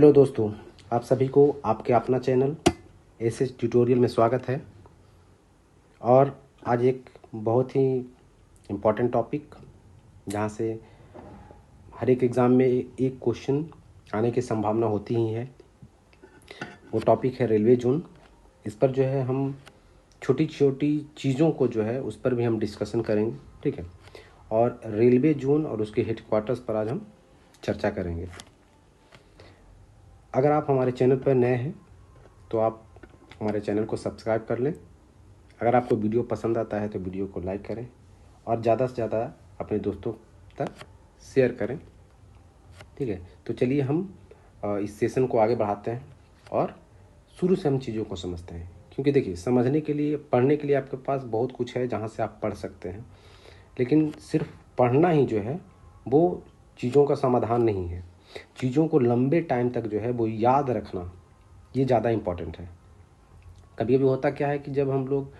Hello दोस्तों, आप सभी को आपके अपना चैनल एसएस ट्यूटोरियल में स्वागत है। और आज एक बहुत ही इम्पॉर्टेंट टॉपिक, जहां से हर एक एग्ज़ाम में एक क्वेश्चन आने की संभावना होती ही है, वो टॉपिक है रेलवे जोन। इस पर जो है हम छोटी छोटी चीज़ों को जो है उस पर भी हम डिस्कशन करेंगे, ठीक है। और रेलवे जोन और उसके हेडक्वार्टर्स पर आज हम चर्चा करेंगे। अगर आप हमारे चैनल पर नए हैं तो आप हमारे चैनल को सब्सक्राइब कर लें। अगर आपको वीडियो पसंद आता है तो वीडियो को लाइक करें और ज़्यादा से ज़्यादा अपने दोस्तों तक शेयर करें, ठीक है। तो चलिए हम इस सेशन को आगे बढ़ाते हैं और शुरू से हम चीज़ों को समझते हैं। क्योंकि देखिए, समझने के लिए, पढ़ने के लिए आपके पास बहुत कुछ है जहाँ से आप पढ़ सकते हैं, लेकिन सिर्फ पढ़ना ही जो है वो चीज़ों का समाधान नहीं है। चीज़ों को लंबे टाइम तक जो है वो याद रखना, ये ज़्यादा इम्पॉर्टेंट है। कभी कभी होता क्या है कि जब हम लोग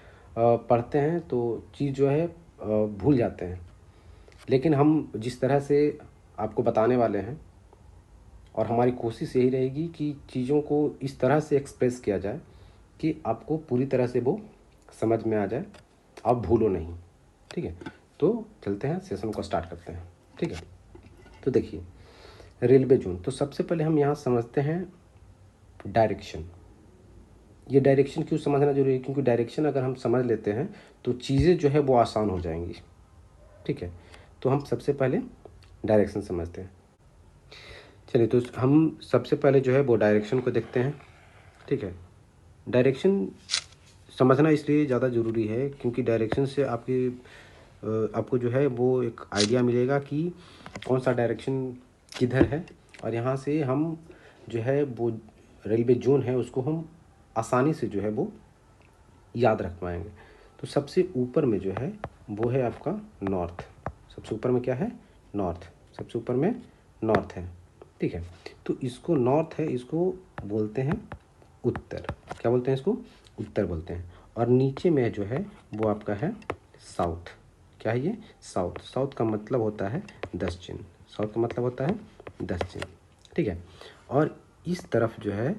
पढ़ते हैं तो चीज़ जो है भूल जाते हैं, लेकिन हम जिस तरह से आपको बताने वाले हैं और हमारी कोशिश यही रहेगी कि चीज़ों को इस तरह से एक्सप्रेस किया जाए कि आपको पूरी तरह से वो समझ में आ जाए, आप भूलो नहीं, ठीक है। तो चलते हैं, सेशन को स्टार्ट करते हैं, ठीक है। तो देखिए, रेलवे जोन, तो सबसे पहले हम यहाँ समझते हैं डायरेक्शन। ये डायरेक्शन क्यों समझना जरूरी है? क्योंकि डायरेक्शन अगर हम समझ लेते हैं तो चीज़ें जो है वो आसान हो जाएंगी, ठीक है। तो हम सबसे पहले डायरेक्शन समझते हैं। चलिए, तो हम सबसे पहले जो है वो डायरेक्शन को देखते हैं, ठीक है। डायरेक्शन समझना इसलिए ज़्यादा ज़रूरी है क्योंकि डायरेक्शन से आपको जो है वो एक आइडिया मिलेगा कि कौन सा डायरेक्शन किधर है, और यहाँ से हम जो है वो रेलवे जोन है उसको हम आसानी से जो है वो याद रख पाएंगे। तो सबसे ऊपर में जो है वो है आपका नॉर्थ। सबसे ऊपर में क्या है? नॉर्थ। सबसे ऊपर में नॉर्थ है, ठीक है। तो इसको नॉर्थ है, इसको बोलते हैं उत्तर। क्या बोलते हैं इसको? उत्तर बोलते हैं। और नीचे में जो है वो आपका है साउथ। क्या है ये? साउथ। साउथ का मतलब होता है दक्षिण। साउथ का मतलब होता है दक्षिण, ठीक है। और इस तरफ जो है,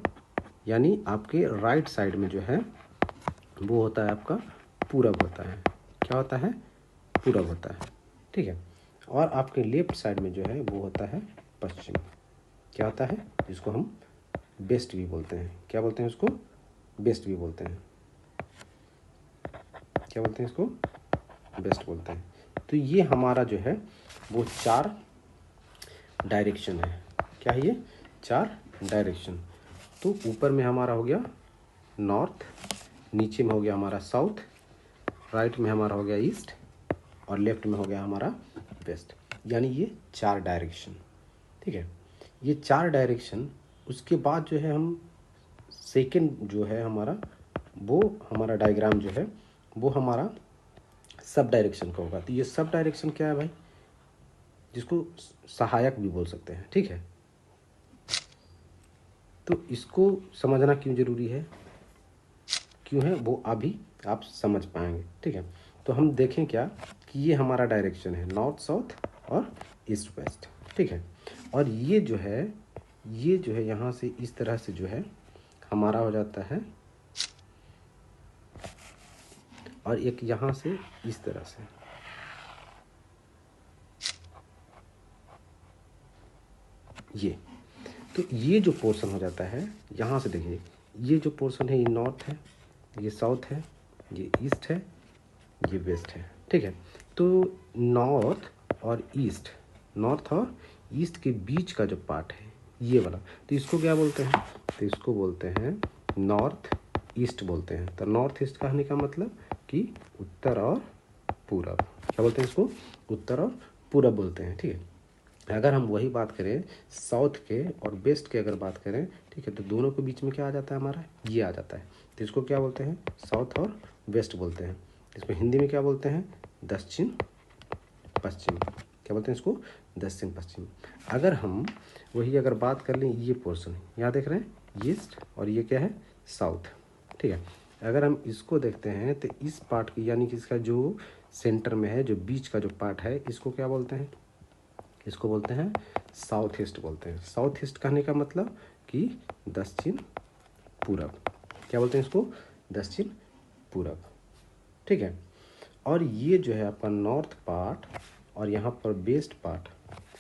यानी आपके राइट साइड में जो है वो होता है आपका पूरब होता है। क्या होता है? पूरब होता है, ठीक है। और आपके लेफ्ट साइड में जो है वो होता है पश्चिम। क्या होता है? जिसको हम वेस्ट भी बोलते हैं। क्या बोलते हैं इसको? वेस्ट भी बोलते हैं। क्या बोलते हैं इसको? वेस्ट बोलते हैं। तो ये हमारा जो है वो 4 डायरेक्शन है। क्या है ये? 4 डायरेक्शन। तो ऊपर में हमारा हो गया नॉर्थ, नीचे में हो गया हमारा साउथ, राइट में हमारा हो गया ईस्ट, और लेफ्ट में हो गया हमारा वेस्ट। यानी ये 4 डायरेक्शन, ठीक है। ये 4 डायरेक्शन। उसके बाद जो है हम सेकंड जो है हमारा, वो हमारा डायग्राम जो है वो हमारा सब डायरेक्शन का होगा। तो ये सब डायरेक्शन क्या है भाई? जिसको सहायक भी बोल सकते हैं, ठीक है। तो इसको समझना क्यों ज़रूरी है, क्यों है, वो अभी आप समझ पाएंगे, ठीक है। तो हम देखें क्या कि ये हमारा डायरेक्शन है नॉर्थ, साउथ और ईस्ट, वेस्ट, ठीक है। और ये जो है यहाँ से इस तरह से जो है हमारा हो जाता है, और एक यहाँ से इस तरह से। ये जो पोर्शन हो जाता है यहाँ से, देखिए ये जो पोर्शन है ये नॉर्थ है, ये साउथ है, ये ईस्ट है, ये वेस्ट है, ठीक है। तो नॉर्थ और ईस्ट के बीच का जो पार्ट है ये वाला, तो इसको क्या बोलते हैं? तो इसको बोलते हैं नॉर्थ ईस्ट बोलते हैं। तो नॉर्थ ईस्ट कहने का मतलब कि उत्तर और पूरब। क्या बोलते हैं इसको? उत्तर और पूरब बोलते हैं, ठीक है। अगर हम वही बात करें साउथ के और वेस्ट के, अगर बात करें, ठीक है, तो दोनों के बीच में क्या आ जाता है हमारा? ये आ जाता है। तो इसको क्या बोलते हैं? साउथ और वेस्ट बोलते हैं। इसको हिंदी में क्या बोलते हैं? दक्षिण पश्चिम। क्या बोलते हैं इसको? दक्षिण पश्चिम। अगर हम वही अगर बात कर लें, ये पोर्शन यहाँ देख रहे हैं ईस्ट, और ये क्या है? साउथ, ठीक है। अगर हम इसको देखते हैं तो इस पार्ट की, यानी कि इसका जो सेंटर में है, जो बीच का जो पार्ट है, इसको क्या बोलते हैं? इसको बोलते हैं साउथ ईस्ट बोलते हैं। साउथ ईस्ट कहने का मतलब कि दक्षिण पूरब, क्या बोलते हैं इसको, दक्षिण पूरब, ठीक है। और ये जो है आपका नॉर्थ पार्ट और यहाँ पर वेस्ट पार्ट,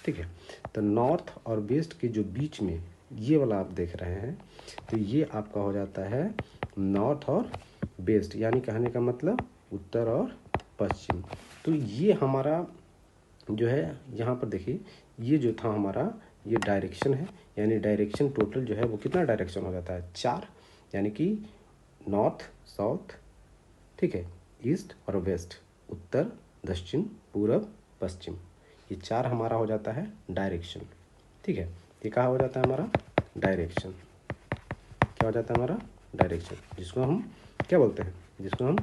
ठीक है। तो नॉर्थ और वेस्ट के जो बीच में ये वाला आप देख रहे हैं, तो ये आपका हो जाता है नॉर्थ और वेस्ट, यानी कहने का मतलब उत्तर और पश्चिम। तो ये हमारा जो है यहाँ पर देखिए, ये जो था हमारा ये डायरेक्शन है, यानी डायरेक्शन टोटल जो है वो कितना डायरेक्शन हो जाता है, 4, यानी कि नॉर्थ साउथ, ठीक है, ईस्ट और वेस्ट, उत्तर दक्षिण पूरब पश्चिम, ये 4 हमारा हो जाता है डायरेक्शन, ठीक है। ये कहाँ हो जाता है हमारा डायरेक्शन, क्या हो जाता है हमारा डायरेक्शन, जिसको हम क्या बोलते हैं, जिसको हम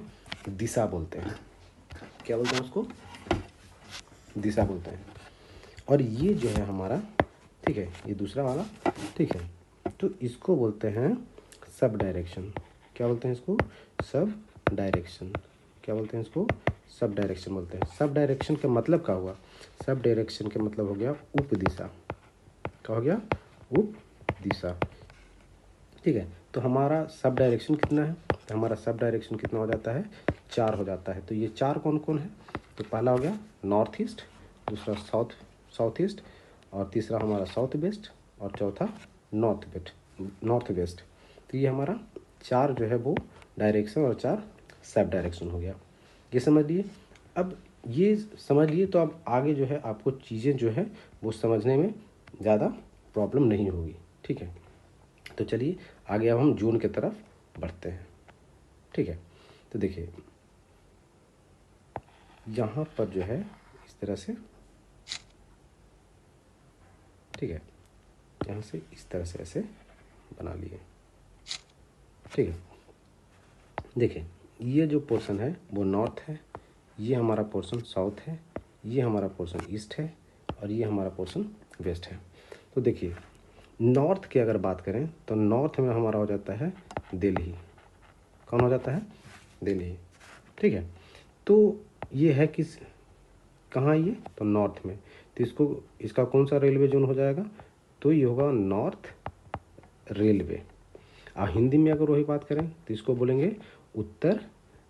दिशा बोलते हैं, क्या बोलते हैं उसको, दिशा बोलते हैं। और ये जो है हमारा, ठीक है, ये दूसरा वाला, ठीक है, तो इसको बोलते हैं सब डायरेक्शन, क्या बोलते हैं इसको, सब डायरेक्शन, क्या बोलते हैं इसको, सब डायरेक्शन बोलते हैं। सब डायरेक्शन का मतलब क्या हुआ, सब डायरेक्शन का मतलब हो गया उप दिशा, क्या हो गया, उप दिशा, ठीक है। तो हमारा सब डायरेक्शन कितना है, तो हमारा सब डायरेक्शन कितना हो जाता है, 4 हो जाता है। तो ये 4 कौन कौन है, तो पहला हो गया नॉर्थ ईस्ट, दूसरा साउथ ईस्ट, और तीसरा हमारा साउथ वेस्ट, और चौथा नॉर्थ वेस्ट। तो ये हमारा 4 जो है वो डायरेक्शन और 4 सब डायरेक्शन हो गया, ये समझ लिए। अब ये समझ लिए तो अब आगे जो है आपको चीज़ें जो है वो समझने में ज़्यादा प्रॉब्लम नहीं होगी, ठीक है। तो चलिए आगे अब हम जून की तरफ बढ़ते हैं, ठीक है। तो देखिए यहाँ पर जो है इस तरह से, ठीक है, यहाँ से इस तरह से ऐसे बना लिए, ठीक है। देखिए ये जो पोर्शन है वो नॉर्थ है, ये हमारा पोर्शन साउथ है, ये हमारा पोर्शन ईस्ट है, और ये हमारा पोर्शन वेस्ट है। तो देखिए नॉर्थ की अगर बात करें तो नॉर्थ में हमारा हो जाता है दिल्ली, कौन हो जाता है, दिल्ली, ठीक है। तो ये है किस, कहाँ ये, तो नॉर्थ में, तो इसका कौन सा रेलवे जोन हो जाएगा, तो ये होगा नॉर्थ रेलवे। और हिंदी में अगर वही बात करें तो इसको बोलेंगे उत्तर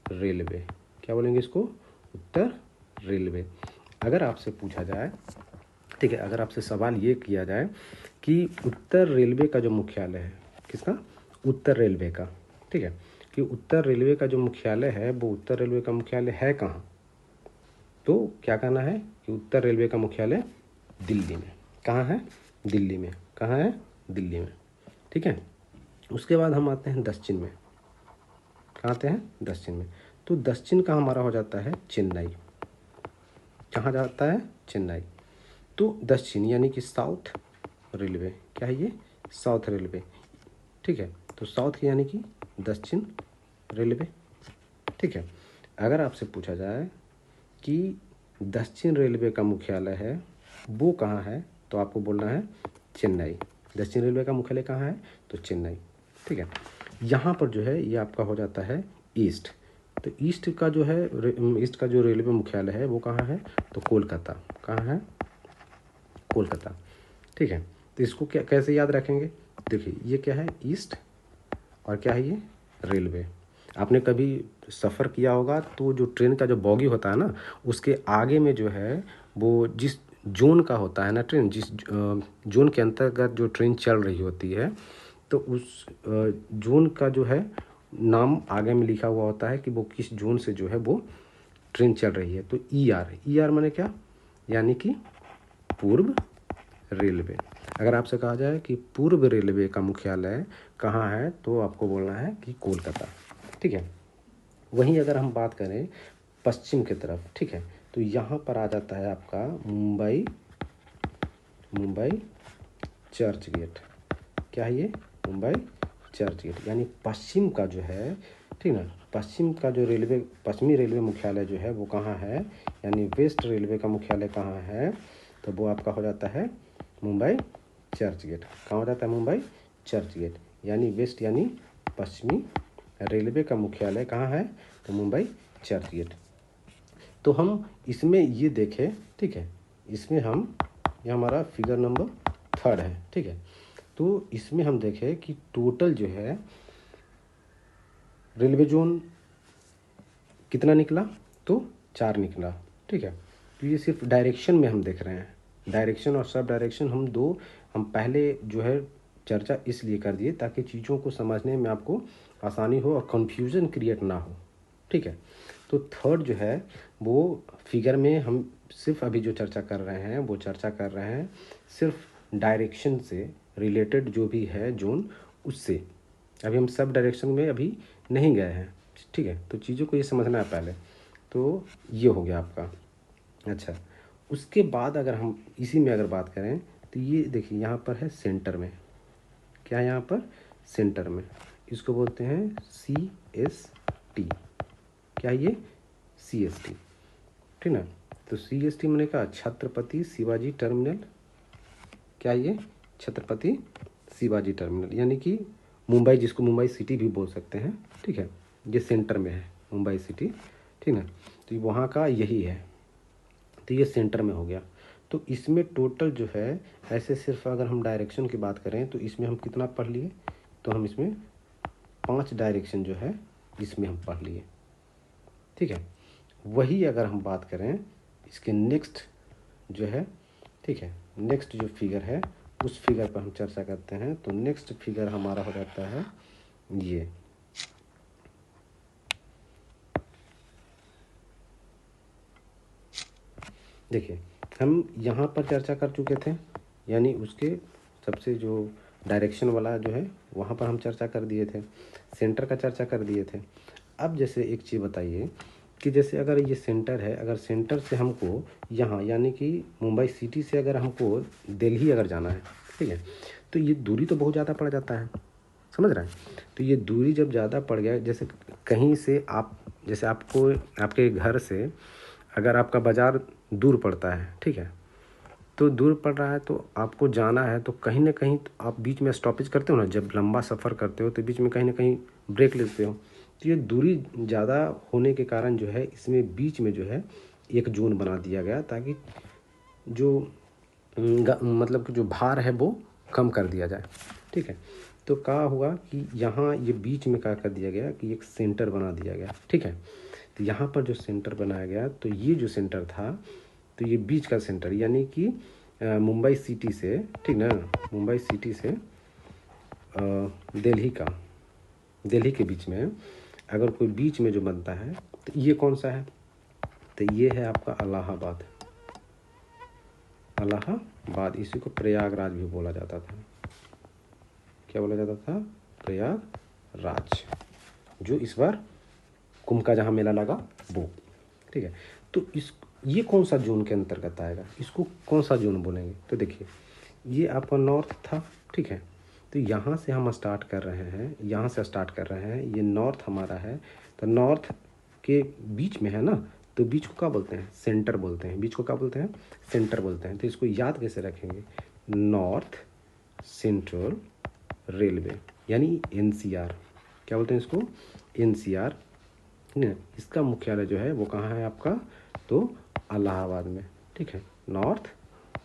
रेलवे, क्या बोलेंगे इसको, उत्तर रेलवे। अगर आपसे पूछा जाए, ठीक है, अगर आपसे सवाल ये किया जाए कि उत्तर रेलवे का जो मुख्यालय है, किसका, उत्तर रेलवे का, ठीक है, कि उत्तर रेलवे का जो मुख्यालय है वो उत्तर रेलवे का मुख्यालय है कहाँ, तो क्या कहना है कि उत्तर रेलवे का मुख्यालय दिल्ली में, कहाँ है, दिल्ली में, कहाँ है, दिल्ली में, ठीक है। उसके बाद हम आते हैं दक्षिण में, कहाँ आते हैं, दक्षिण में। तो दक्षिण का हमारा हो जाता है चेन्नई, कहाँ जाता है, चेन्नई। तो दक्षिण यानी कि साउथ रेलवे, क्या है ये, साउथ रेलवे, ठीक है। तो साउथ की यानी कि दक्षिण रेलवे, ठीक है। अगर आपसे पूछा जाए कि दक्षिण रेलवे का मुख्यालय है वो कहाँ है, तो आपको बोलना है चेन्नई। दक्षिण रेलवे का मुख्यालय कहाँ है, तो चेन्नई, ठीक है। यहाँ पर जो है ये आपका हो जाता है ईस्ट। तो ईस्ट का जो है, ईस्ट का जो रेलवे मुख्यालय है वो कहाँ है, तो कोलकाता, कहाँ है, कोलकाता, ठीक है। तो इसको क्या कैसे याद रखेंगे, देखिए ये क्या है, ईस्ट, और क्या है ये, रेलवे। आपने कभी सफ़र किया होगा तो जो ट्रेन का जो बॉगी होता है ना, उसके आगे में जो है वो जिस जोन का होता है ना ट्रेन, जिस जोन के अंतर्गत जो ट्रेन चल रही होती है, तो उस जोन का जो है नाम आगे में लिखा हुआ होता है कि वो किस जोन से जो है वो ट्रेन चल रही है। तो ई आर माने क्या, यानी कि पूर्व रेलवे। अगर आपसे कहा जाए कि पूर्व रेलवे का मुख्यालय कहाँ है, तो आपको बोलना है कि कोलकाता, ठीक है। वहीं अगर हम बात करें पश्चिम की तरफ, ठीक है, तो यहाँ पर आ जाता है आपका मुंबई चर्च गेट, क्या है ये, मुंबई चर्च गेट, यानी पश्चिम का जो है, ठीक ना, पश्चिम का जो रेलवे, पश्चिमी रेलवे मुख्यालय जो है वो कहाँ है, यानी वेस्ट रेलवे का मुख्यालय कहाँ है, तो वो आपका हो जाता है मुंबई चर्च गेट। कहाँ हो जाता है, मुंबई चर्च गेट, यानी वेस्ट यानी पश्चिमी रेलवे का मुख्यालय कहाँ है, तो मुंबई चर्च गेट। तो हम इसमें ये देखें, ठीक है, इसमें हम, ये हमारा फिगर नंबर 3 है, ठीक है। तो इसमें हम देखें कि टोटल जो है रेलवे जोन कितना निकला, तो 4 निकला। ठीक है, तो ये सिर्फ डायरेक्शन में हम देख रहे हैं, डायरेक्शन और सब डायरेक्शन हम पहले जो है चर्चा इसलिए कर दिए ताकि चीज़ों को समझने में आपको आसानी हो और कन्फ्यूज़न क्रिएट ना हो। ठीक है, तो थर्ड जो है वो फिगर में हम सिर्फ अभी जो चर्चा कर रहे हैं वो चर्चा कर रहे हैं सिर्फ डायरेक्शन से रिलेटेड जो भी है जोन, उससे अभी हम सब डायरेक्शन में अभी नहीं गए हैं। ठीक है, तो चीज़ों को ये समझना है पहले। तो ये हो गया आपका। अच्छा, उसके बाद अगर हम इसी में अगर बात करें तो ये देखिए यहाँ पर है सेंटर में, क्या है यहाँ पर सेंटर में, इसको बोलते हैं CST। क्या ये CST, ठीक ना। तो CST मैंने कहा छत्रपति शिवाजी टर्मिनल। क्या ये छत्रपति शिवाजी टर्मिनल, यानी कि मुंबई, जिसको मुंबई सिटी भी बोल सकते हैं। ठीक है, ये सेंटर में है मुंबई सिटी, ठीक ना। तो वहाँ का यही है, तो ये सेंटर में हो गया। तो इसमें टोटल जो है ऐसे सिर्फ अगर हम डायरेक्शन की बात करें तो इसमें हम कितना पढ़ लिए, तो हम इसमें 5 डायरेक्शन जो है इसमें हम पढ़ लिए। ठीक है, वही अगर हम बात करें इसके नेक्स्ट जो है, ठीक है, नेक्स्ट जो फिगर है उस फिगर पर हम चर्चा करते हैं। तो नेक्स्ट फिगर हमारा हो जाता है ये, देखिए हम यहाँ पर चर्चा कर चुके थे, यानी उसके सबसे जो डायरेक्शन वाला जो है वहाँ पर हम चर्चा कर दिए थे, सेंटर का चर्चा कर दिए थे। अब जैसे एक चीज़ बताइए कि जैसे अगर ये सेंटर है, अगर सेंटर से हमको यहाँ यानी कि मुंबई सिटी से अगर हमको दिल्ली अगर जाना है, ठीक है, तो ये दूरी तो बहुत ज़्यादा पड़ जाता है, समझ रहे हैं। तो ये दूरी जब ज़्यादा पड़ गया, जैसे कहीं से आप, जैसे आपको आपके घर से अगर आपका बाज़ार दूर पड़ता है, ठीक है, तो दूर पड़ रहा है तो आपको जाना है, तो कहीं ना कहीं तो आप बीच में स्टॉपेज करते हो ना, जब लंबा सफ़र करते हो तो बीच में कहीं ना कहीं ब्रेक लेते हो। तो ये दूरी ज़्यादा होने के कारण जो है इसमें बीच में जो है एक जोन बना दिया गया ताकि जो मतलब कि जो भार है वो कम कर दिया जाए। ठीक है, तो क्या हुआ कि यहाँ ये बीच में क्या कर दिया गया कि एक सेंटर बना दिया गया। ठीक है, तो यहाँ पर जो सेंटर बनाया गया, तो ये जो सेंटर था, तो ये बीच का सेंटर यानी कि मुंबई सिटी से, ठीक ना, मुंबई सिटी से दिल्ली के बीच में अगर कोई बीच में जो बनता है तो ये कौन सा है, तो ये है आपका इलाहाबाद। इलाहाबाद, इसी को प्रयागराज भी बोला जाता था। क्या बोला जाता था, प्रयागराज, जो इस बार कुंभ का जहाँ मेला लगा वो। ठीक है, तो ये कौन सा जोन के अंतर्गत आएगा, इसको कौन सा जोन बोलेंगे, तो देखिए ये आपका नॉर्थ था। ठीक है, तो यहाँ से हम स्टार्ट कर रहे हैं, यहाँ से स्टार्ट कर रहे हैं, ये नॉर्थ हमारा है, तो नॉर्थ के बीच में है ना, तो बीच को क्या बोलते हैं, सेंटर बोलते हैं, बीच को क्या बोलते हैं, सेंटर बोलते हैं। तो इसको याद कैसे रखेंगे, नॉर्थ सेंट्रल रेलवे यानी NCR, क्या बोलते हैं इसको, NCR। ठीक है, इसका मुख्यालय जो है वो कहाँ है आपका, तो इलाहाबाद में। ठीक है, नॉर्थ,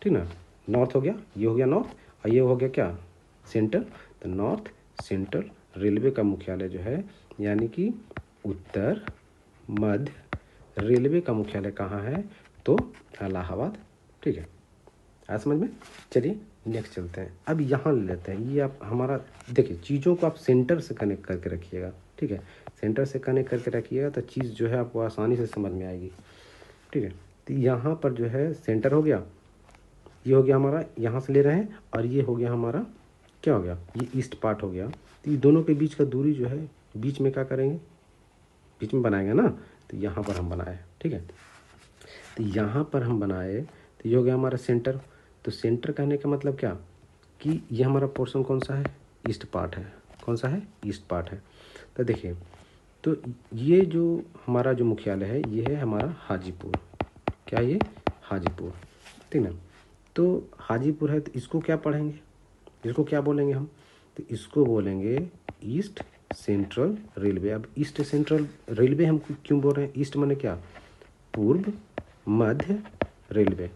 ठीक ना, नॉर्थ हो गया, ये हो गया नॉर्थ, और ये हो गया क्या, सेंटर। तो नॉर्थ सेंट्रल रेलवे का मुख्यालय जो है यानी कि उत्तर मध्य रेलवे का मुख्यालय कहाँ है, तो इलाहाबाद। ठीक है, आज समझ में। चलिए नेक्स्ट चलते हैं, अब यहाँ ले लेते हैं, ये आप हमारा देखिए, चीज़ों को आप सेंटर से कनेक्ट करके रखिएगा। ठीक है, सेंटर से कनेक्ट करके रखिएगा तो चीज़ जो है आपको आसानी से समझ में आएगी। ठीक है, तो यहाँ पर जो है सेंटर हो गया, ये हो गया हमारा, यहाँ से ले रहे हैं, और ये हो गया हमारा, क्या हो गया, ये ईस्ट पार्ट हो गया। तो ये दोनों के बीच का दूरी जो है, बीच में क्या करेंगे, बीच में बनाएंगे ना, तो यहाँ पर हम बनाए। ठीक है, तो यहाँ पर हम बनाए, तो ये हो गया हमारा सेंटर। तो सेंटर कहने का मतलब क्या, कि ये हमारा पोर्शन कौन सा है, ईस्ट पार्ट है, कौन सा है, ईस्ट पार्ट है। तो देखिए, तो ये जो हमारा जो मुख्यालय है ये है हमारा हाजीपुर। क्या ये, हाजीपुर, ठीक ना। तो हाजीपुर है, तो इसको क्या पढ़ेंगे, इसको क्या बोलेंगे हम, तो इसको बोलेंगे ईस्ट सेंट्रल रेलवे। अब ईस्ट सेंट्रल रेलवे हम क्यों बोल रहे हैं, ईस्ट माने क्या, पूर्व मध्य रेलवे,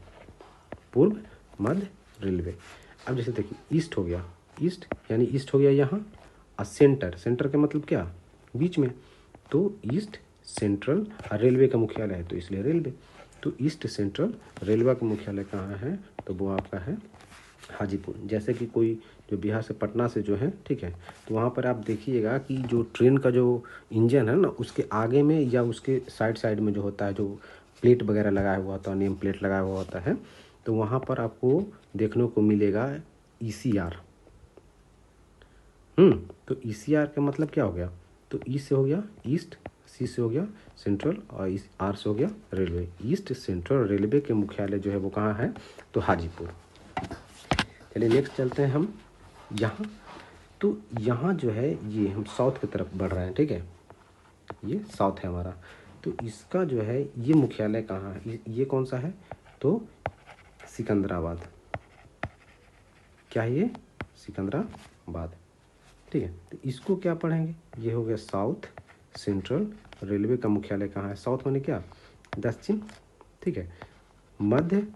पूर्व मध्य रेलवे। अब जैसे देखिए ईस्ट हो गया, ईस्ट यानी ईस्ट हो गया यहाँ, और सेंटर, सेंटर का मतलब क्या, बीच में, तो ईस्ट सेंट्रल रेलवे का मुख्यालय है तो इसलिए रेलवे। तो ईस्ट सेंट्रल रेलवे का मुख्यालय कहाँ है, तो वो आपका है हाजीपुर। जैसे कि कोई जो बिहार से पटना से जो है, ठीक है, तो वहाँ पर आप देखिएगा कि जो ट्रेन का जो इंजन है ना, उसके आगे में या उसके साइड साइड में जो होता है, जो प्लेट वगैरह लगाया हुआ होता है, नेम प्लेट लगाया हुआ होता है, तो वहाँ पर आपको देखने को मिलेगा ECR। तो ECR का मतलब क्या हो गया, तो ई से हो गया ईस्ट, सी से हो गया सेंट्रल, और इस आर से हो गया रेलवे। ईस्ट सेंट्रल रेलवे के मुख्यालय जो है वो कहाँ है, तो हाजीपुर। चलिए नेक्स्ट चलते हैं हम यहाँ। तो यहाँ जो है ये हम साउथ की तरफ बढ़ रहे हैं, ठीक है, ये साउथ है हमारा। तो इसका जो है ये मुख्यालय कहाँ है, ये कौन सा है, तो सिकंदराबाद। क्या है ये, सिकंदराबाद, ठीक है। तो इसको क्या पढ़ेंगे, ये हो गया साउथ सेंट्रल रेलवे का मुख्यालय कहाँ है, साउथ माने क्या, दक्षिण, ठीक है। मध्य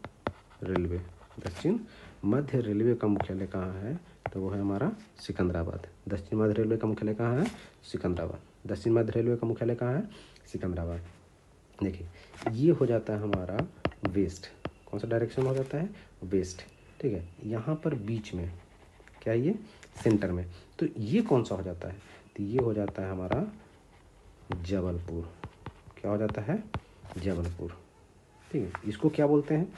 रेलवे, दक्षिण मध्य रेलवे का मुख्यालय कहाँ है, तो वो है हमारा सिकंदराबाद। दक्षिण मध्य रेलवे का मुख्यालय कहाँ है, सिकंदराबाद। दक्षिण मध्य रेलवे का मुख्यालय कहाँ है, सिकंदराबाद। देखिए ये हो जाता है हमारा वेस्ट, कौन सा डायरेक्शन में हो जाता है, वेस्ट, ठीक है। यहाँ पर बीच में क्या, ये सेंटर में, तो ये कौन सा हो जाता है, तो ये हो जाता है हमारा जबलपुर। क्या हो जाता है, जबलपुर, ठीक है। इसको क्या बोलते हैं,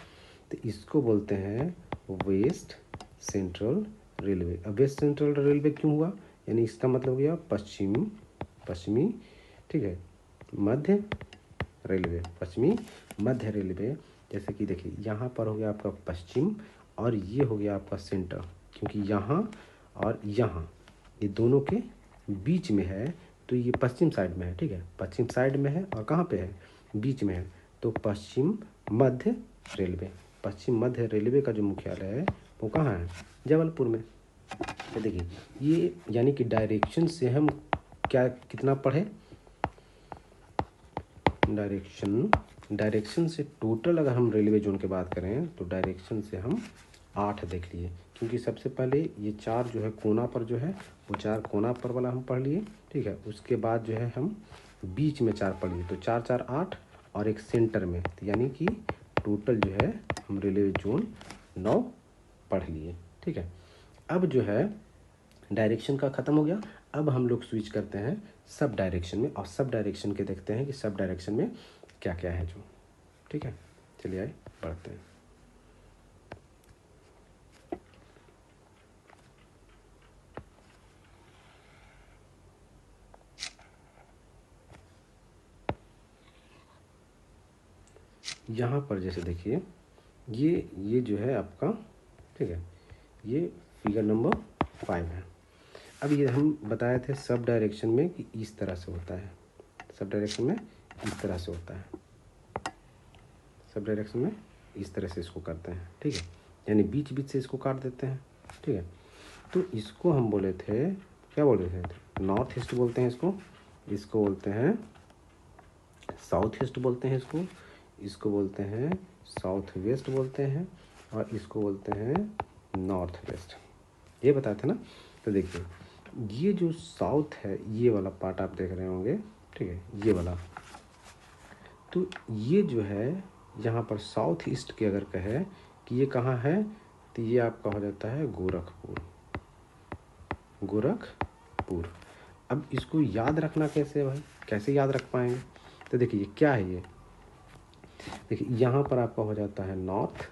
तो इसको बोलते हैं वेस्ट सेंट्रल रेलवे। अब वेस्ट सेंट्रल रेलवे क्यों हुआ, यानी इसका मतलब हो गया पश्चिमी, ठीक है, मध्य रेलवे, पश्चिमी मध्य रेलवे। जैसे कि देखिए यहाँ पर हो गया आपका पश्चिम, और ये हो गया आपका सेंटर, क्योंकि यहाँ और यहाँ ये दोनों के बीच में है, तो ये पश्चिम साइड में है, ठीक है, पश्चिम साइड में है, और कहाँ पे है, बीच में है, तो पश्चिम मध्य रेलवे। पश्चिम मध्य रेलवे का जो मुख्यालय है वो कहाँ है, जबलपुर में। तो देखिए ये यानी कि डायरेक्शन से हम क्या कितना पढ़े, डायरेक्शन से टोटल अगर हम रेलवे जोन की बात करें तो डायरेक्शन से हम 8 देख लिए, क्योंकि सबसे पहले ये 4 जो है कोना पर जो है वो 4 कोना पर वाला हम पढ़ लिए, ठीक है। उसके बाद जो है हम बीच में 4 पढ़ लिए, तो 4 4 8, और एक सेंटर में, तो यानी कि टोटल जो है हम रेलवे जोन 9 पढ़ लिए, ठीक है। अब जो है डायरेक्शन का ख़त्म हो गया, अब हम लोग स्विच करते हैं सब डायरेक्शन में, और सब डायरेक्शन के देखते हैं कि सब डायरेक्शन में क्या क्या है जो, ठीक है। चलिए आइए पढ़ते हैं। यहाँ पर जैसे देखिए ये जो है आपका, ठीक है, ये फिगर नंबर 5 है। अब ये हम बताए थे सब डायरेक्शन में कि इस तरह से होता है, सब डायरेक्शन में इस तरह से होता है, सब डायरेक्शन में इस तरह से इसको करते हैं, ठीक है, यानी बीच बीच से इसको काट देते हैं, ठीक है। तो इसको हम बोले थे, क्या बोले थे, नॉर्थ ईस्ट बोलते हैं इसको बोलते हैं साउथ ईस्ट बोलते हैं, इसको बोलते हैं साउथ वेस्ट बोलते हैं, और इसको बोलते हैं नॉर्थ वेस्ट, ये बताए थे ना। तो देखिए ये जो साउथ है, ये वाला पार्ट आप देख रहे होंगे, ठीक है, ये वाला, तो ये जो है यहाँ पर साउथ ईस्ट के अगर कहे कि ये कहाँ है, तो ये आपका हो जाता है गोरखपुर। अब इसको याद रखना कैसे है भाई, कैसे याद रख पाएंगे, तो देखिए ये क्या है, ये देखिए यहाँ पर आपका हो जाता है नॉर्थ,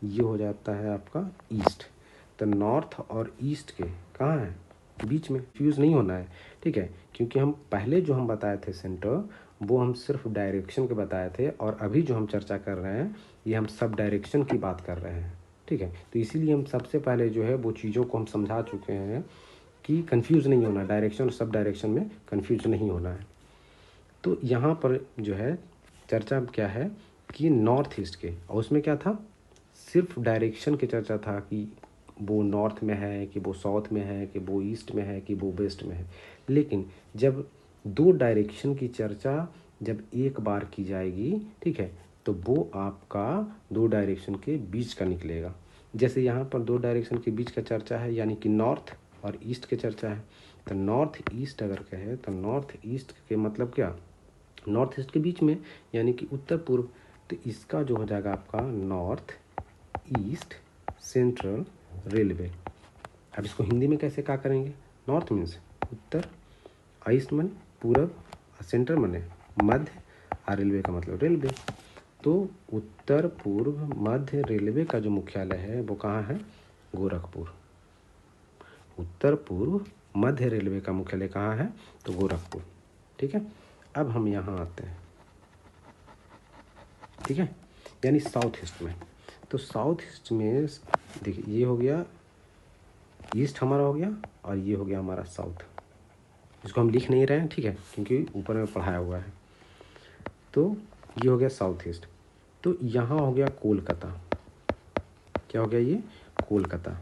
ये हो जाता है आपका ईस्ट, तो नॉर्थ और ईस्ट के कहाँ है, बीच में, फ्यूज़ नहीं होना है, ठीक है। क्योंकि हम पहले जो हम बताए थे सेंटर, वो हम सिर्फ डायरेक्शन के बताए थे, और अभी जो हम चर्चा कर रहे हैं ये हम सब डायरेक्शन की बात कर रहे हैं, ठीक है। तो इसीलिए हम सबसे पहले जो है वो चीज़ों को हम समझा चुके हैं कि कंफ्यूज नहीं होना, डायरेक्शन और सब डायरेक्शन में कंफ्यूज नहीं होना है। तो यहाँ पर जो है चर्चा क्या है कि नॉर्थ ईस्ट के, और उसमें क्या था, सिर्फ डायरेक्शन की चर्चा था कि वो नॉर्थ में है कि वो साउथ में है कि वो ईस्ट में है कि वो वेस्ट में है। लेकिन जब 2 डायरेक्शन की चर्चा जब एक बार की जाएगी, ठीक है, तो वो आपका 2 डायरेक्शन के बीच का निकलेगा। जैसे यहाँ पर दो डायरेक्शन के बीच का चर्चा है, यानी कि नॉर्थ और ईस्ट की चर्चा है। तो नॉर्थ ईस्ट अगर कहे तो नॉर्थ ईस्ट के मतलब क्या, नॉर्थ ईस्ट के बीच में, यानी कि उत्तर पूर्व। तो इसका जो हो जाएगा आपका नॉर्थ ईस्ट सेंट्रल रेलवे। अब इसको हिंदी में कैसे क्या करेंगे, नॉर्थ मीन्स उत्तर, ईस्ट मन पूरब, सेंटर मने मध्य, और रेलवे का मतलब रेलवे। तो उत्तर पूर्व मध्य रेलवे का जो मुख्यालय है वो कहाँ है, गोरखपुर। उत्तर पूर्व मध्य रेलवे का मुख्यालय कहाँ है, तो गोरखपुर। ठीक है, अब हम यहाँ आते हैं। ठीक है, यानी साउथ ईस्ट में। तो साउथ ईस्ट में देखिए, ये हो गया ईस्ट हमारा हो गया, और ये हो गया हमारा साउथ। इसको हम लिख नहीं रहे हैं, ठीक है, क्योंकि ऊपर में पढ़ाया हुआ है। तो ये हो गया साउथ ईस्ट। तो यहाँ हो गया कोलकाता। क्या हो गया ये, कोलकाता।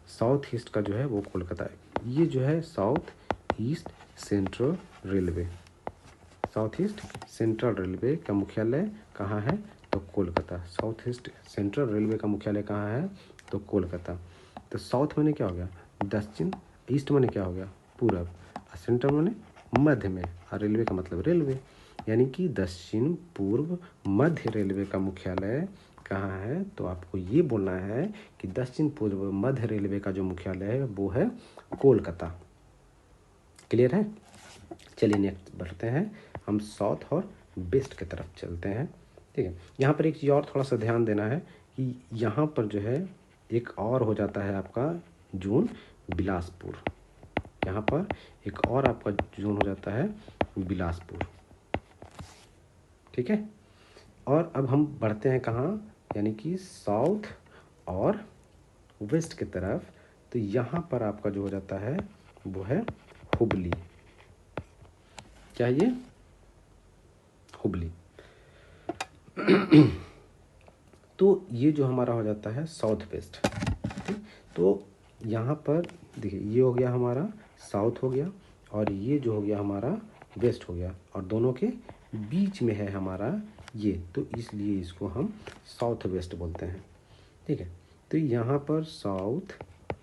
साउथ ईस्ट का जो है वो कोलकाता है। ये जो है south east central railway, south east central railway का मुख्यालय कहाँ है, तो Kolkata. South east central railway का मुख्यालय कहाँ है, तो कोलकाता। तो साउथ में क्या हो गया, दक्षिण, ईस्ट में क्या हो गया, पूरब, और सेंट्रल में मध्य में, और रेलवे का मतलब रेलवे, यानी कि दक्षिण पूर्व मध्य रेलवे का मुख्यालय कहाँ है। तो आपको ये बोलना है कि दक्षिण पूर्व मध्य रेलवे का जो मुख्यालय है वो है कोलकाता। क्लियर है। चलिए नेक्स्ट बढ़ते हैं, हम साउथ और वेस्ट की तरफ चलते हैं। ठीक है, यहाँ पर एक चीज़ और थोड़ा सा ध्यान देना है कि यहाँ पर जो है एक और हो जाता है आपका जोन बिलासपुर। यहाँ पर एक और आपका जोन हो जाता है बिलासपुर। ठीक है, और अब हम बढ़ते हैं कहाँ, यानी कि साउथ और वेस्ट की तरफ। तो यहाँ पर आपका जो हो जाता है वो है हुबली। क्या है ये, हुबली। तो ये जो हमारा हो जाता है साउथ वेस्ट। ठीक, तो यहाँ पर देखिए, ये हो गया हमारा साउथ हो गया, और ये जो हो गया हमारा वेस्ट हो गया, और दोनों के बीच में है हमारा ये, तो इसलिए इसको हम साउथ वेस्ट बोलते हैं। ठीक है, तो यहाँ पर साउथ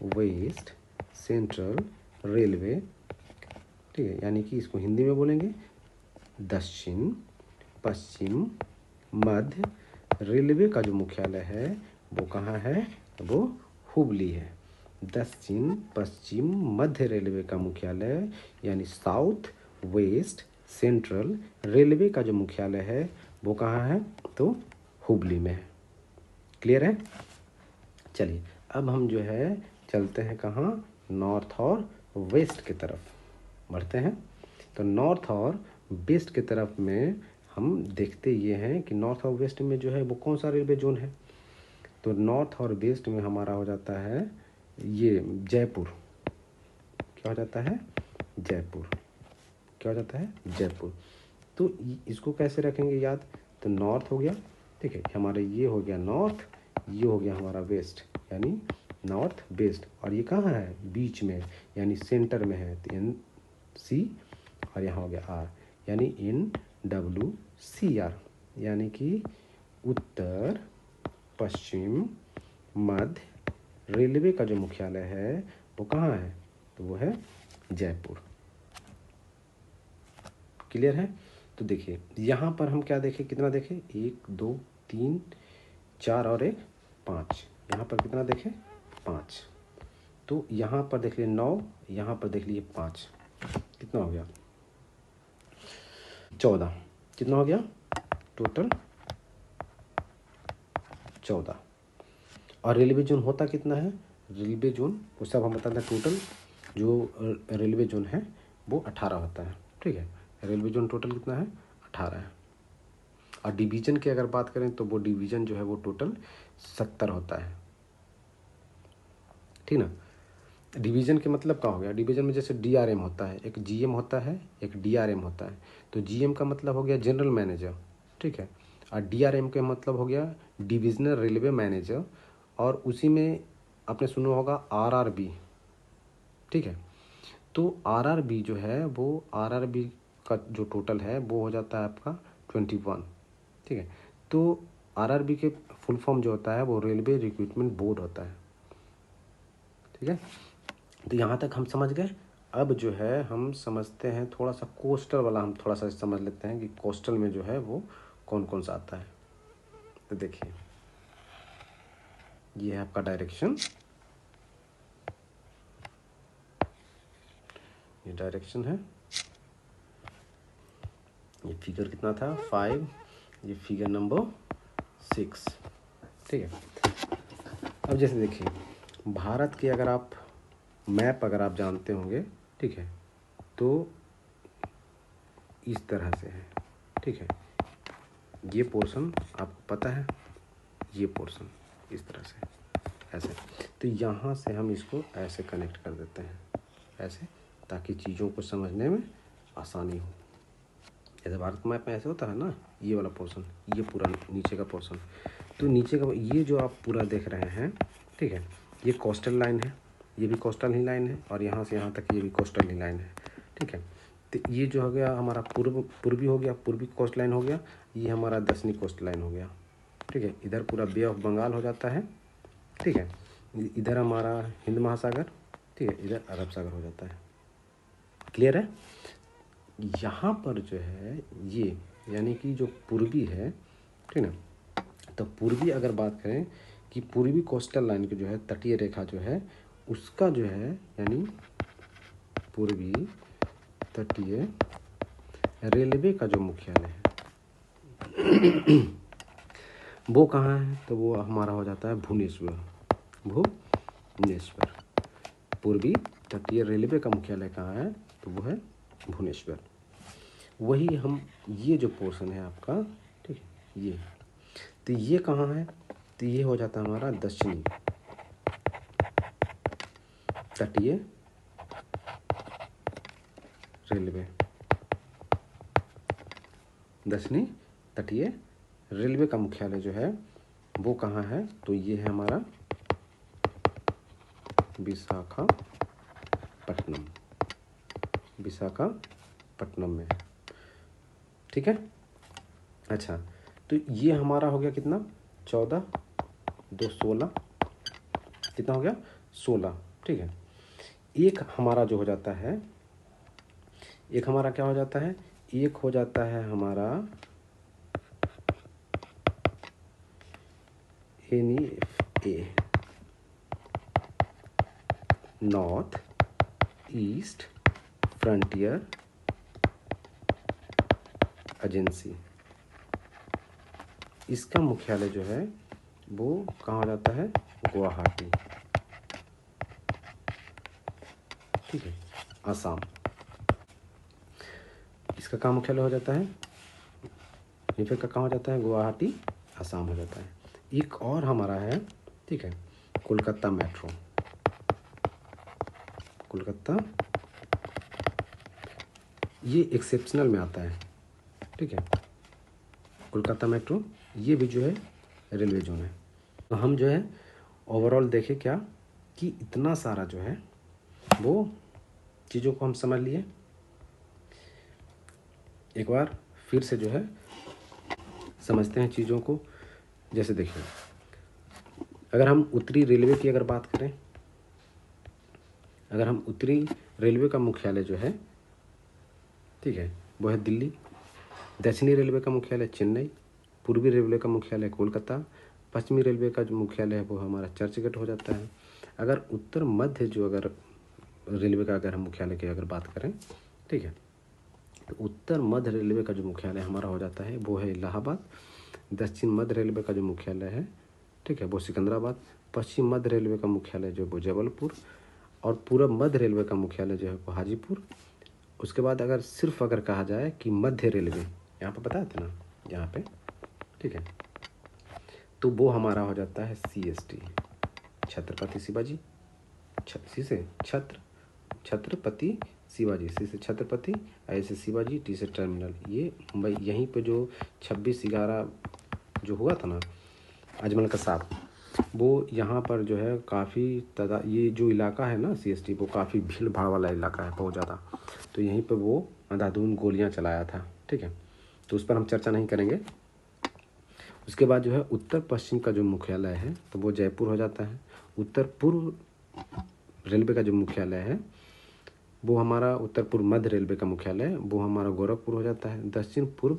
वेस्ट सेंट्रल रेलवे, ठीक है, यानी कि इसको हिंदी में बोलेंगे दक्षिण पश्चिम मध्य रेलवे का जो मुख्यालय है वो कहाँ है, वो हुबली है। दक्षिण पश्चिम मध्य रेलवे का मुख्यालय यानी साउथ वेस्ट सेंट्रल रेलवे का जो मुख्यालय है वो कहाँ है, तो हुबली में है। क्लियर है। चलिए अब हम जो है चलते हैं कहाँ, नॉर्थ और वेस्ट की तरफ बढ़ते हैं। तो नॉर्थ और वेस्ट की तरफ में हम देखते ये हैं कि नॉर्थ और वेस्ट में जो है वो कौन सा रेलवे जोन है। तो नॉर्थ और वेस्ट में हमारा हो जाता है ये जयपुर। क्या हो जाता है, जयपुर। क्या हो जाता है, जयपुर। तो इसको कैसे रखेंगे याद, तो नॉर्थ हो गया, ठीक है, हमारा ये हो गया नॉर्थ, ये हो गया हमारा वेस्ट, यानी नॉर्थ वेस्ट। और ये कहाँ है, बीच में, यानी सेंटर में है, तो एन सी, और यहाँ हो गया आर, यानी NWCR, यानी कि उत्तर पश्चिम मध्य रेलवे का जो मुख्यालय है वो कहाँ है, तो वो है जयपुर। क्लियर है। तो देखिए यहाँ पर हम क्या देखें, कितना देखें, 1 2 3 4 और 1 5, यहाँ पर कितना देखें, 5। तो यहाँ पर देख लिए 9, यहाँ पर देख लिए 5, कितना हो गया, 14। कितना हो गया टोटल, 14। और रेलवे जोन होता कितना है, रेलवे जोन वो सब हम बताते हैं, टोटल जो रेलवे जोन है वो 18 होता है। ठीक है, रेलवे जोन टोटल कितना है, 18 है। और डिवीज़न की अगर बात करें तो वो डिवीज़न जो है वो टोटल 70 होता है। ठीक ना। डिवीज़न के मतलब क्या हो गया, डिवीज़न में जैसे DRM होता है, एक GM होता है, एक DRM होता है। तो GM का मतलब हो गया जनरल मैनेजर, ठीक है, और DRM का मतलब हो गया डिविजनल रेलवे मैनेजर। और उसी में आपने सुना होगा RRB, ठीक है। तो RRB जो है वो RRB का जो टोटल है वो हो जाता है आपका 21, ठीक है। तो आरआरबी के फुल फॉर्म जो होता है वो रेलवे रिक्रूटमेंट बोर्ड होता है। ठीक है, तो यहाँ तक हम समझ गए। अब जो है हम समझते हैं थोड़ा सा कोस्टल वाला, हम थोड़ा सा समझ लेते हैं कि कोस्टल में जो है वो कौन कौन सा आता है। तो देखिए, ये है आपका डायरेक्शन, ये डायरेक्शन है। ये फिगर कितना था 5, ये फिगर नंबर 6। ठीक है, अब जैसे देखिए भारत के अगर आप मैप अगर आप जानते होंगे, ठीक है, तो इस तरह से है। ठीक है, ये पोर्शन आपको पता है, ये पोर्शन इस तरह से ऐसे, तो यहाँ से हम इसको ऐसे कनेक्ट कर देते हैं ऐसे, ताकि चीज़ों को समझने में आसानी हो। जैसे भारत मैप में ऐसे होता है ना, ये वाला पोर्शन, ये पूरा नीचे का पोर्शन, तो नीचे का ये जो आप पूरा देख रहे हैं, ठीक है, ये कोस्टल लाइन है, ये भी कोस्टल ही लाइन है, और यहाँ से यहाँ तक ये भी कोस्टल ही लाइन है। ठीक है, तो ये जो हो गया हमारा पूर्वी हो गया, पूर्वी कोस्ट लाइन हो गया, ये हमारा दक्षिणी कोस्ट लाइन हो गया। ठीक है, इधर पूरा बे ऑफ बंगाल हो जाता है। ठीक है, इधर हमारा हिंद महासागर, ठीक है, इधर अरब सागर हो जाता है। क्लियर है? यहाँ पर जो है ये यानी कि जो पूर्वी है, ठीक ना, तो पूर्वी अगर बात करें कि पूर्वी कोस्टल लाइन की जो है तटीय रेखा जो है उसका जो है यानी पूर्वी तटीय रेलवे का जो मुख्यालय है वो कहाँ है, तो वो हमारा हो जाता है भुवनेश्वर। भुवनेश्वर पूर्वी तटीय रेलवे का मुख्यालय कहाँ है, तो वो है भुवनेश्वर। वही हम ये जो पोर्शन है आपका, ठीक है, ये तो ये कहाँ है, तो ये हो जाता है हमारा दक्षिणी तटीय रेलवे। दक्षिणी तटीय रेलवे का मुख्यालय जो है वो कहाँ है, तो ये है हमारा विशाखापट्टनम। विशाखापट्टनम में है। ठीक है, अच्छा, तो ये हमारा हो गया कितना 14 2 16, कितना हो गया 16। ठीक है, एक हमारा जो हो जाता है, एक हमारा क्या हो जाता है, एक हो जाता है हमारा NEFA, north east frontier agency. इसका मुख्यालय जो है वो कहाँ हो जाता है, गुवाहाटी। ठीक है, असम। इसका कहाँ मुख्यालय हो जाता है, निफे का कहाँ हो जाता है, गुवाहाटी, असम हो जाता है। एक और हमारा है, ठीक है, कोलकाता मेट्रो। कोलकाता ये एक्सेप्शनल में आता है। ठीक है, कोलकाता मेट्रो ये भी जो है रेलवे जोन है। तो हम जो है ओवरऑल देखें क्या कि इतना सारा जो है वो चीज़ों को हम समझ लिए। एक बार फिर से जो है समझते हैं चीज़ों को। जैसे देखिए, अगर हम उत्तरी रेलवे की अगर बात करें, अगर हम उत्तरी रेलवे का मुख्यालय जो है, ठीक है, वो है दिल्ली। दक्षिणी रेलवे का मुख्यालय चेन्नई। पूर्वी रेलवे का मुख्यालय कोलकाता। पश्चिमी रेलवे का जो मुख्यालय है वो हमारा चर्चगेट हो जाता है। अगर उत्तर मध्य जो अगर रेलवे का अगर हम मुख्यालय की अगर बात करें, ठीक है, तो उत्तर मध्य रेलवे का जो मुख्यालय हमारा हो जाता है वो है इलाहाबाद। दक्षिण मध्य रेलवे का जो मुख्यालय है, ठीक है, वो सिकंदराबाद। पश्चिम मध्य रेलवे का मुख्यालय जो है वो जबलपुर, और पूर्व मध्य रेलवे का मुख्यालय जो है वो हाजीपुर। उसके बाद अगर सिर्फ अगर कहा जाए कि मध्य रेलवे, यहाँ पे बताया था ना यहाँ पे, ठीक है, तो वो हमारा हो जाता है CST, छत्रपति शिवाजी। सी से छत्रपति शिवाजी, सी से छत्रपति, आई से शिवाजी, टी से टर्मिनल। ये मुंबई, यहीं पे जो 26/11 जो हुआ था ना अजमल कसाब, वो यहाँ पर जो है काफ़ी ये जो इलाका है ना CST, वो काफ़ी भीड़ भाड़ वाला इलाका है बहुत ज़्यादा। तो यहीं पे वो अंधाधुंध गोलियाँ चलाया था। ठीक है, तो उस पर हम चर्चा नहीं करेंगे। उसके बाद जो है उत्तर पश्चिम का जो मुख्यालय है तो वो जयपुर हो जाता है। उत्तर पूर्व रेलवे का जो मुख्यालय है वो हमारा उत्तर पूर्व मध्य रेलवे का मुख्यालय वो हमारा गोरखपुर हो जाता है। दक्षिण पूर्व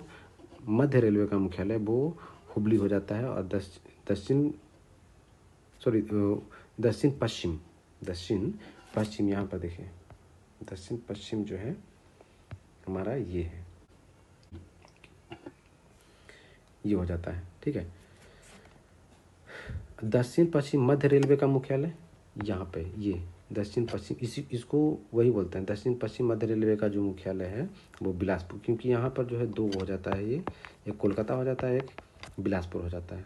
मध्य रेलवे का मुख्यालय वो हुबली हो जाता है। और दक्षिण पश्चिम यहाँ पर देखिए, दक्षिण पश्चिम जो है हमारा ये है, ये हो जाता है। ठीक है, दक्षिण पश्चिम मध्य रेलवे का मुख्यालय यहाँ पे, ये दक्षिण पश्चिम, इसको वही बोलते हैं दक्षिण पश्चिम मध्य रेलवे का जो मुख्यालय है वो बिलासपुर, क्योंकि यहाँ पर जो है दो हो जाता है, ये एक कोलकाता हो जाता है, एक बिलासपुर हो जाता है।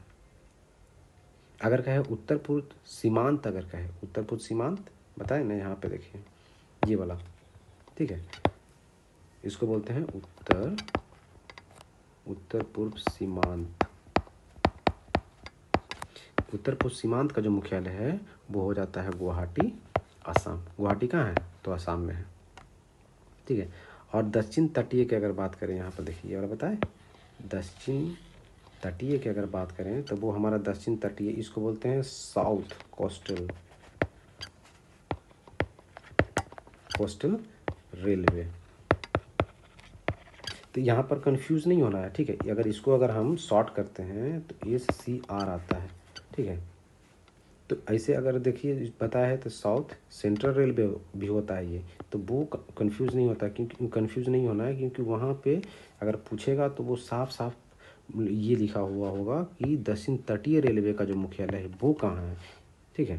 अगर कहे उत्तर पूर्व सीमांत, अगर कहे उत्तर पूर्व सीमांत बताए ना, यहाँ पे देखिए ये वाला, ठीक है, इसको बोलते हैं उत्तर पूर्व सीमांत। उत्तर पूर्व सीमांत का जो मुख्यालय है वो हो जाता है गुवाहाटी, असम। गुवाहाटी कहाँ है तो असम में है। ठीक है, और दक्षिण तटीय की अगर बात करें, यहाँ पर देखिए और बताए, दक्षिण तटीय की अगर बात करें तो वो हमारा दक्षिण तटीय, इसको बोलते हैं साउथ कोस्टल रेलवे। तो यहाँ पर कंफ्यूज नहीं होना है। ठीक है, अगर इसको अगर हम शॉर्ट करते हैं तो SCR आता है। ठीक है, तो ऐसे अगर देखिए पता है तो साउथ सेंट्रल रेलवे भी होता है ये, तो वो कंफ्यूज नहीं होता, क्योंकि कंफ्यूज नहीं होना है, क्योंकि वहाँ पे अगर पूछेगा तो वो साफ साफ ये लिखा हुआ होगा कि दक्षिण तटीय रेलवे का जो मुख्यालय है वो कहाँ है। ठीक है,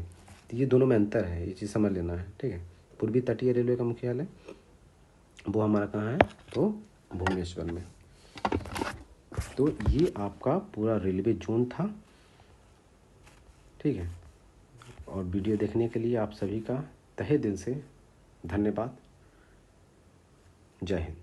तो ये दोनों में अंतर है, ये चीज़ समझ लेना है। ठीक है, पूर्वी तटीय रेलवे का मुख्यालय वो हमारा कहाँ है तो भुवनेश्वर में। तो ये आपका पूरा रेलवे जोन था। ठीक है, और वीडियो देखने के लिए आप सभी का तहे दिल से धन्यवाद। जय हिंद।